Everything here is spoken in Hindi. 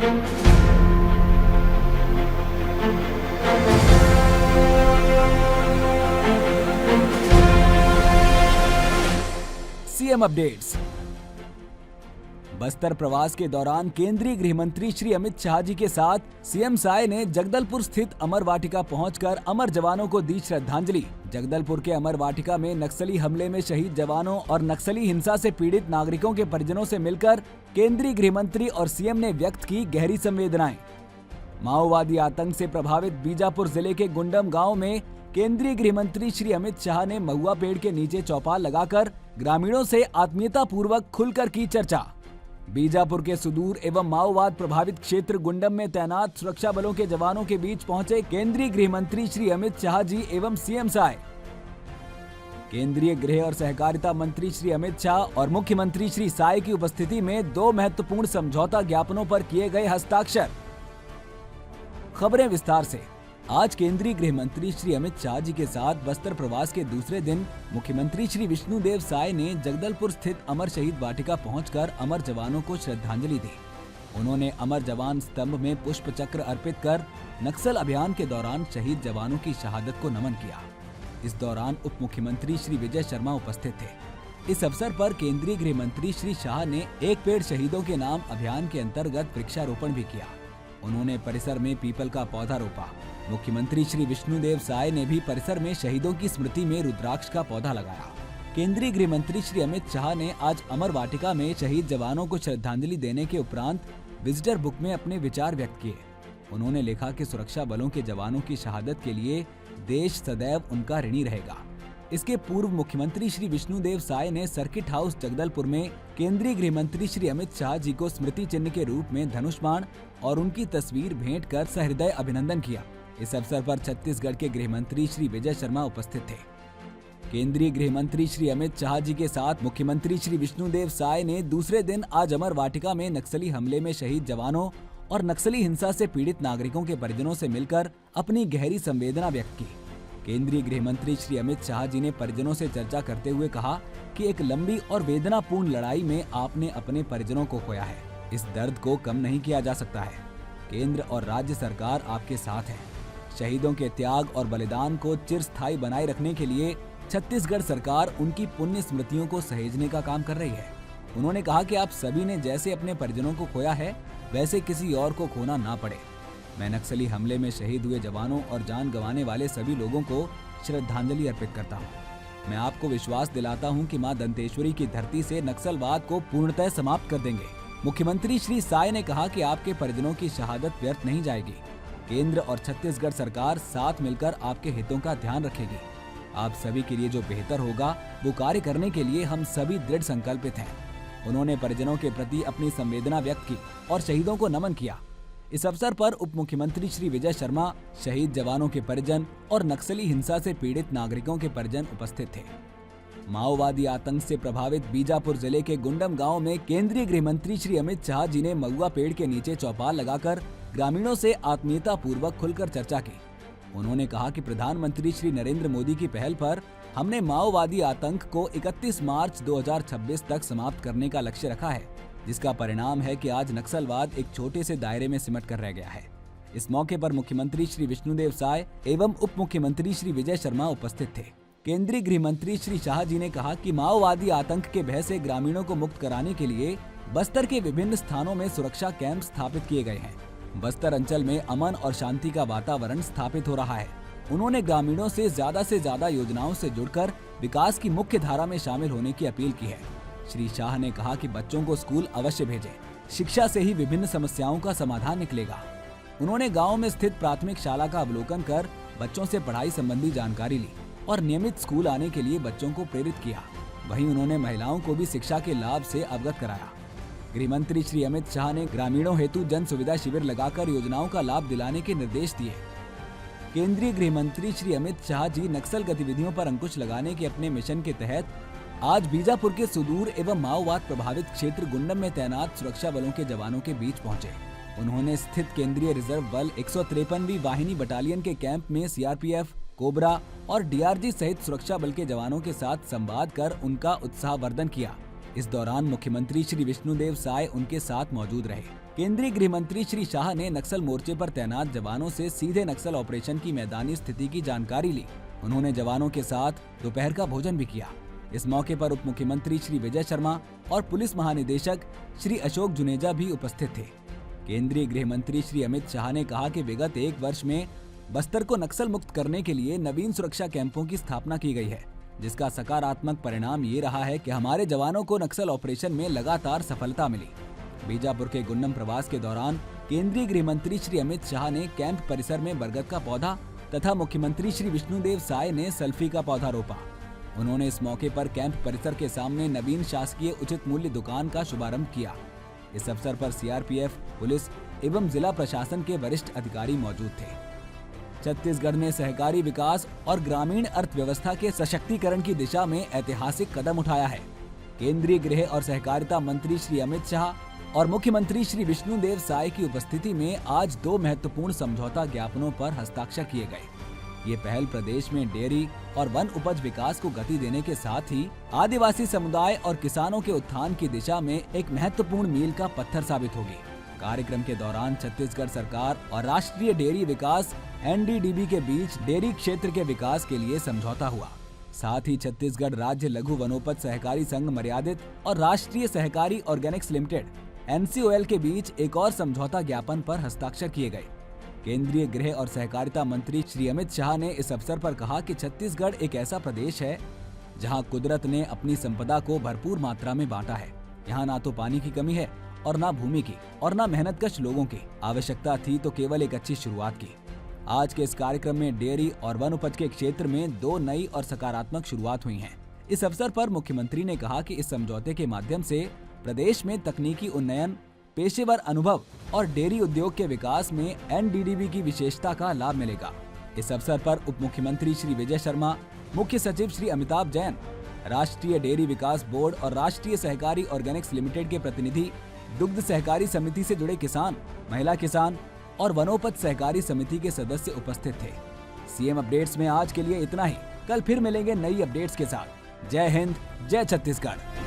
CM updates. बस्तर प्रवास के दौरान केंद्रीय गृह मंत्री श्री अमित शाह जी के साथ सीएम साय ने जगदलपुर स्थित अमर वाटिका पहुंचकर अमर जवानों को दी श्रद्धांजलि। जगदलपुर के अमर वाटिका में नक्सली हमले में शहीद जवानों और नक्सली हिंसा से पीड़ित नागरिकों के परिजनों से मिलकर केंद्रीय गृह मंत्री और सीएम ने व्यक्त की गहरी संवेदनाएं। माओवादी आतंक से प्रभावित बीजापुर जिले के गुंडम गाँव में केंद्रीय गृह मंत्री श्री अमित शाह ने महुआ पेड़ के नीचे चौपाल लगाकर ग्रामीणों से आत्मीयता पूर्वक खुलकर की चर्चा। बीजापुर के सुदूर एवं माओवाद प्रभावित क्षेत्र गुंडम में तैनात सुरक्षा बलों के जवानों के बीच पहुंचे केंद्रीय गृह मंत्री श्री अमित शाह जी एवं सीएम साय। केंद्रीय गृह और सहकारिता मंत्री श्री अमित शाह और मुख्यमंत्री श्री साय की उपस्थिति में 2 महत्वपूर्ण समझौता ज्ञापनों पर किए गए हस्ताक्षर। खबरें विस्तार से। आज केंद्रीय गृह मंत्री श्री अमित शाह जी के साथ बस्तर प्रवास के दूसरे दिन मुख्यमंत्री श्री विष्णुदेव साय ने जगदलपुर स्थित अमर शहीद वाटिका पहुंचकर अमर जवानों को श्रद्धांजलि दी। उन्होंने अमर जवान स्तंभ में पुष्प चक्र अर्पित कर नक्सल अभियान के दौरान शहीद जवानों की शहादत को नमन किया। इस दौरान उप मुख्यमंत्री श्री विजय शर्मा उपस्थित थे। इस अवसर पर केंद्रीय गृह मंत्री श्री शाह ने एक पेड़ शहीदों के नाम अभियान के अंतर्गत वृक्षारोपण भी किया। उन्होंने परिसर में पीपल का पौधा रोपा। मुख्यमंत्री श्री विष्णुदेव साय ने भी परिसर में शहीदों की स्मृति में रुद्राक्ष का पौधा लगाया। केंद्रीय गृह मंत्री श्री अमित शाह ने आज अमर वाटिका में शहीद जवानों को श्रद्धांजलि देने के उपरांत विजिटर बुक में अपने विचार व्यक्त किए। उन्होंने लिखा कि सुरक्षा बलों के जवानों की शहादत के लिए देश सदैव उनका ऋणी रहेगा। इसके पूर्व मुख्यमंत्री श्री विष्णुदेव साय ने सर्किट हाउस जगदलपुर में केंद्रीय गृह मंत्री श्री अमित शाह जी को स्मृति चिन्ह के रूप में धनुष बाण और उनकी तस्वीर भेंट कर सहृदय अभिनंदन किया। इस अवसर पर छत्तीसगढ़ के गृह मंत्री श्री विजय शर्मा उपस्थित थे। केंद्रीय गृह मंत्री श्री अमित शाह जी के साथ मुख्यमंत्री श्री विष्णुदेव साय ने दूसरे दिन आज अमर वाटिका में नक्सली हमले में शहीद जवानों और नक्सली हिंसा से पीड़ित नागरिकों के परिजनों से मिलकर अपनी गहरी संवेदना व्यक्त की। केंद्रीय गृह मंत्री श्री अमित शाह जी ने परिजनों से चर्चा करते हुए कहा कि एक लंबी और वेदनापूर्ण लड़ाई में आपने अपने परिजनों को खोया है। इस दर्द को कम नहीं किया जा सकता है। केंद्र और राज्य सरकार आपके साथ है। शहीदों के त्याग और बलिदान को चिरस्थायी बनाए रखने के लिए छत्तीसगढ़ सरकार उनकी पुण्य स्मृतियों को सहेजने का काम कर रही है। उन्होंने कहा कि आप सभी ने जैसे अपने परिजनों को खोया है वैसे किसी और को खोना ना पड़े। मैं नक्सली हमले में शहीद हुए जवानों और जान गंवाने वाले सभी लोगों को श्रद्धांजलि अर्पित करता हूं। मैं आपको विश्वास दिलाता हूं कि मां दंतेश्वरी की धरती से नक्सलवाद को पूर्णतः समाप्त कर देंगे। मुख्यमंत्री श्री साय ने कहा कि आपके परिजनों की शहादत व्यर्थ नहीं जाएगी। केंद्र और छत्तीसगढ़ सरकार साथ मिलकर आपके हितों का ध्यान रखेगी। आप सभी के लिए जो बेहतर होगा वो कार्य करने के लिए हम सभी दृढ़ संकल्पित हैं। उन्होंने परिजनों के प्रति अपनी संवेदना व्यक्त की और शहीदों को नमन किया। इस अवसर पर उप मुख्यमंत्री श्री विजय शर्मा, शहीद जवानों के परिजन और नक्सली हिंसा से पीड़ित नागरिकों के परिजन उपस्थित थे। माओवादी आतंक से प्रभावित बीजापुर जिले के गुंडम गांव में केंद्रीय गृह मंत्री श्री अमित शाह जी ने महुआ पेड़ के नीचे चौपाल लगाकर ग्रामीणों से आत्मीयता पूर्वक खुलकर चर्चा की। उन्होंने कहा कि प्रधानमंत्री श्री नरेंद्र मोदी की पहल पर हमने माओवादी आतंक को 31 मार्च 2026 तक समाप्त करने का लक्ष्य रखा है, जिसका परिणाम है कि आज नक्सलवाद एक छोटे से दायरे में सिमट कर रह गया है। इस मौके पर मुख्यमंत्री श्री विष्णुदेव साय एवं उप मुख्यमंत्री श्री विजय शर्मा उपस्थित थे। केंद्रीय गृह मंत्री श्री शाह जी ने कहा कि माओवादी आतंक के भय से ग्रामीणों को मुक्त कराने के लिए बस्तर के विभिन्न स्थानों में सुरक्षा कैंप स्थापित किए गए हैं। बस्तर अंचल में अमन और शांति का वातावरण स्थापित हो रहा है। उन्होंने ग्रामीणों से ज्यादा योजनाओं से जुड़कर विकास की मुख्य धारा में शामिल होने की अपील की है। श्री शाह ने कहा कि बच्चों को स्कूल अवश्य भेजें। शिक्षा से ही विभिन्न समस्याओं का समाधान निकलेगा। उन्होंने गाँव में स्थित प्राथमिक शाला का अवलोकन कर बच्चों से पढ़ाई संबंधी जानकारी ली और नियमित स्कूल आने के लिए बच्चों को प्रेरित किया। वहीं उन्होंने महिलाओं को भी शिक्षा के लाभ से अवगत कराया। गृह मंत्री श्री अमित शाह ने ग्रामीणों हेतु जन सुविधा शिविर लगाकर योजनाओं का लाभ दिलाने के निर्देश दिए। केंद्रीय गृह मंत्री श्री अमित शाह जी नक्सल गतिविधियों पर अंकुश लगाने के अपने मिशन के तहत आज बीजापुर के सुदूर एवं माओवाद प्रभावित क्षेत्र गुंडम में तैनात सुरक्षा बलों के जवानों के बीच पहुंचे। उन्होंने स्थित केंद्रीय रिजर्व बल 153वीं वाहिनी बटालियन के कैंप में सीआरपीएफ, कोबरा और डीआरजी सहित सुरक्षा बल के जवानों के साथ संवाद कर उनका उत्साहवर्धन किया। इस दौरान मुख्यमंत्री श्री विष्णुदेव साय उनके साथ मौजूद रहे। केंद्रीय गृह मंत्री श्री शाह ने नक्सल मोर्चे पर तैनात जवानों से सीधे नक्सल ऑपरेशन की मैदानी स्थिति की जानकारी ली। उन्होंने जवानों के साथ दोपहर का भोजन भी किया। इस मौके पर उप मुख्यमंत्री श्री विजय शर्मा और पुलिस महानिदेशक श्री अशोक जुनेजा भी उपस्थित थे। केंद्रीय गृह मंत्री श्री अमित शाह ने कहा कि विगत 1 वर्ष में बस्तर को नक्सल मुक्त करने के लिए नवीन सुरक्षा कैंपों की स्थापना की गई है, जिसका सकारात्मक परिणाम ये रहा है कि हमारे जवानों को नक्सल ऑपरेशन में लगातार सफलता मिली। बीजापुर के गुन्नम प्रवास के दौरान केंद्रीय गृह मंत्री श्री अमित शाह ने कैंप परिसर में बरगद का पौधा तथा मुख्यमंत्री श्री विष्णुदेव साय ने सल्फी का पौधा रोपा। उन्होंने इस मौके पर कैंप परिसर के सामने नवीन शासकीय उचित मूल्य दुकान का शुभारंभ किया। इस अवसर पर सीआरपीएफ, पुलिस एवं जिला प्रशासन के वरिष्ठ अधिकारी मौजूद थे। छत्तीसगढ़ ने सहकारी विकास और ग्रामीण अर्थव्यवस्था के सशक्तिकरण की दिशा में ऐतिहासिक कदम उठाया है। केंद्रीय गृह और सहकारिता मंत्री श्री अमित शाह और मुख्यमंत्री श्री विष्णुदेव साय की उपस्थिति में आज 2 महत्वपूर्ण समझौता ज्ञापनों पर हस्ताक्षर किए गए। ये पहल प्रदेश में डेयरी और वन उपज विकास को गति देने के साथ ही आदिवासी समुदाय और किसानों के उत्थान की दिशा में एक महत्वपूर्ण मील का पत्थर साबित होगी। कार्यक्रम के दौरान छत्तीसगढ़ सरकार और राष्ट्रीय डेयरी विकास NDDB के बीच डेयरी क्षेत्र के विकास के लिए समझौता हुआ। साथ ही छत्तीसगढ़ राज्य लघु वनोपज सहकारी संघ मर्यादित और राष्ट्रीय सहकारी ऑर्गेनिक्स लिमिटेड NCOL के बीच एक और समझौता ज्ञापन पर हस्ताक्षर किए गए। केंद्रीय गृह और सहकारिता मंत्री श्री अमित शाह ने इस अवसर पर कहा कि छत्तीसगढ़ एक ऐसा प्रदेश है जहां कुदरत ने अपनी संपदा को भरपूर मात्रा में बांटा है। यहाँ ना तो पानी की कमी है और ना भूमि की और ना मेहनतकश लोगों की। आवश्यकता थी तो केवल एक अच्छी शुरुआत की। आज के इस कार्यक्रम में डेयरी और वन उपज के क्षेत्र में 2 नई और सकारात्मक शुरुआत हुई हैं। इस अवसर पर मुख्यमंत्री ने कहा कि इस समझौते के माध्यम से प्रदेश में तकनीकी उन्नयन, पेशेवर अनुभव और डेयरी उद्योग के विकास में NDDB की विशेषता का लाभ मिलेगा। इस अवसर पर उप मुख्यमंत्री श्री विजय शर्मा, मुख्य सचिव श्री अमिताभ जैन, राष्ट्रीय डेयरी विकास बोर्ड और राष्ट्रीय सहकारी ऑर्गेनिक्स लिमिटेड के प्रतिनिधि, दुग्ध सहकारी समिति से जुड़े किसान, महिला किसान और वनोपज सहकारी समिति के सदस्य उपस्थित थे। सीएम अपडेट्स में आज के लिए इतना ही। कल फिर मिलेंगे नई अपडेट्स के साथ। जय हिंद, जय छत्तीसगढ़।